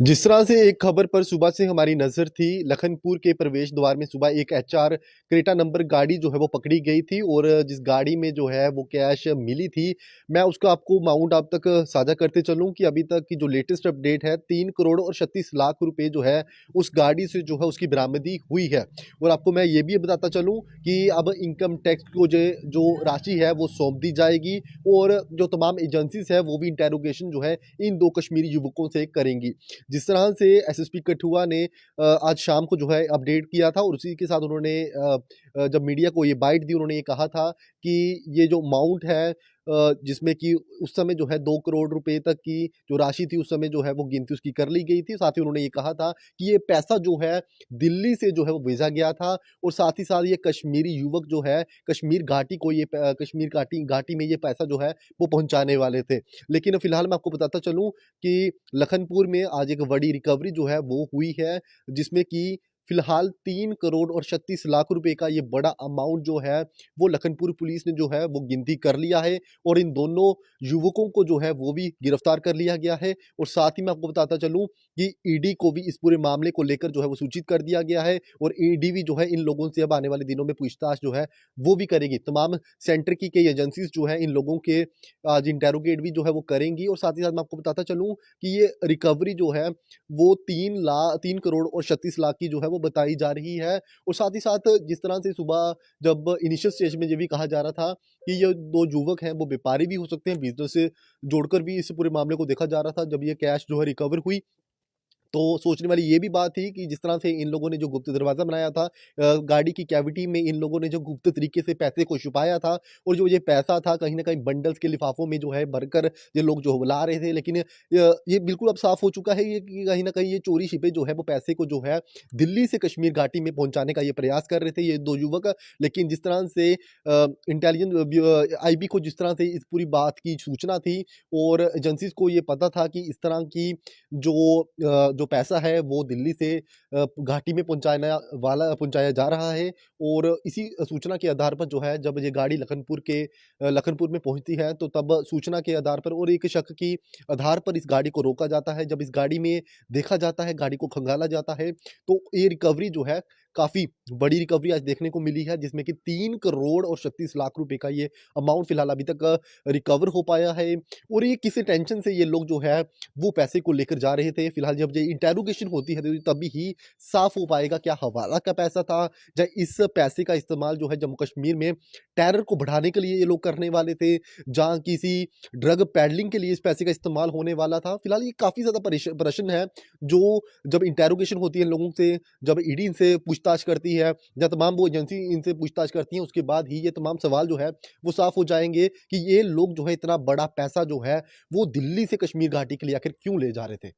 जिस तरह से एक खबर पर सुबह से हमारी नज़र थी, लखनपुर के प्रवेश द्वार में सुबह एक एचआर क्रेटा नंबर गाड़ी जो है वो पकड़ी गई थी और जिस गाड़ी में जो है वो कैश मिली थी, मैं उसका आपको अमाउंट आप तक साझा करते चलूँ कि अभी तक की जो लेटेस्ट अपडेट है 3 करोड़ और 36 लाख रुपए जो है उस गाड़ी से जो है उसकी बरामदी हुई है। और आपको मैं ये भी बताता चलूँ कि अब इनकम टैक्स को जो राशि है वो सौंप दी जाएगी और जो तमाम एजेंसीज़ है वो भी इंटेरोगेशन जो है इन 2 कश्मीरी युवकों से करेंगी। जिस तरह से एसएसपी कठुआ ने आज शाम को जो है अपडेट किया था और उसी के साथ उन्होंने जब मीडिया को ये बाइट दी उन्होंने ये कहा था कि ये जो अमाउंट है जिसमें कि उस समय जो है 2 करोड़ रुपए तक की जो राशि थी उस समय जो है वो गिनती उसकी कर ली गई थी। साथ ही उन्होंने ये कहा था कि ये पैसा जो है दिल्ली से जो है वो भेजा गया था और साथ ही साथ ये कश्मीरी युवक जो है कश्मीर घाटी को कश्मीर घाटी घाटी में ये पैसा जो है वो पहुँचाने वाले थे। लेकिन फिलहाल मैं आपको बताता चलूँ कि लखनपुर में आज एक बड़ी रिकवरी जो है वो हुई है, जिसमें कि फिलहाल 3 करोड़ और 36 लाख रुपए का ये बड़ा अमाउंट जो है, वो लखनपुर पुलिस ने जो है वो गिनती कर लिया है और इन दोनों युवकों को जो है वो भी गिरफ्तार कर लिया गया है। और साथ ही मैं आपको बताता चलूँ कि ईडी को भी इस पूरे मामले को लेकर जो है वो सूचित कर दिया गया है और ईडी भी जो है इन लोगों से अब आने वाले दिनों में पूछताछ जो है वो भी करेगी। तमाम सेंटर की कई एजेंसीज़ जो है इन लोगों के आज इंटेरोगेट भी जो है वो करेंगी और साथ ही साथ मैं आपको बताता चलूँ कि ये रिकवरी जो है वो 3 करोड़ और 36 लाख की जो है वो बताई जा रही है। और साथ ही साथ जिस तरह से सुबह जब इनिशियल स्टेज में ये भी कहा जा रहा था कि ये 2 युवक हैं वो व्यापारी भी हो सकते हैं, बिज़नेस से जोड़कर भी इस पूरे मामले को देखा जा रहा था। जब ये कैश जो है रिकवर हुई तो सोचने वाली ये भी बात थी कि जिस तरह से इन लोगों ने जो गुप्त दरवाज़ा बनाया था गाड़ी की कैविटी में इन लोगों ने जो गुप्त तरीके से पैसे को छुपाया था और जो ये पैसा था कहीं न कहीं बंडल्स के लिफ़ाफ़ों में जो है भरकर ये लोग जो ला रहे थे। लेकिन ये बिल्कुल अब साफ़ हो चुका है ये कि कहीं न कहीं ये चोरी-छिपे जो है वो पैसे को जो है दिल्ली से कश्मीर घाटी में पहुँचाने का ये प्रयास कर रहे थे ये 2 युवक। लेकिन जिस तरह से आईबी को जिस तरह से इस पूरी बात की सूचना थी और एजेंसीज़ को ये पता था कि इस तरह की जो पैसा है वो दिल्ली से घाटी में पहुँचाया जा रहा है और इसी सूचना के आधार पर जो है जब ये गाड़ी लखनपुर में पहुँचती है तो तब सूचना के आधार पर और एक शक की आधार पर इस गाड़ी को रोका जाता है। जब इस गाड़ी में देखा जाता है, गाड़ी को खंगाला जाता है, तो ये रिकवरी जो है काफ़ी बड़ी रिकवरी आज देखने को मिली है जिसमें कि 3 करोड़ और 36 लाख रुपए का ये अमाउंट फिलहाल अभी तक रिकवर हो पाया है। और ये किसी टेंशन से ये लोग जो है वो पैसे को लेकर जा रहे थे। फिलहाल जब ये इंटेरोगेशन होती है तो तभी ही साफ़ हो पाएगा क्या हवाला का पैसा था या इस पैसे का इस्तेमाल जो है जम्मू कश्मीर में टेरर को बढ़ाने के लिए ये लोग करने वाले थे, जहाँ किसी ड्रग पैडलिंग के लिए इस पैसे का इस्तेमाल होने वाला था। फिलहाल ये काफ़ी ज़्यादा प्रश्न है जो जब इंटेरोगेशन होती है इन लोगों से, जब ईडी इनसे पूछताछ करती है या तमाम वो एजेंसी इनसे पूछताछ करती हैं, उसके बाद ही ये तमाम सवाल जो है वो साफ़ हो जाएँगे कि ये लोग जो है इतना बड़ा पैसा जो है वो दिल्ली से कश्मीर घाटी के लिए आखिर क्यों ले जा रहे थे।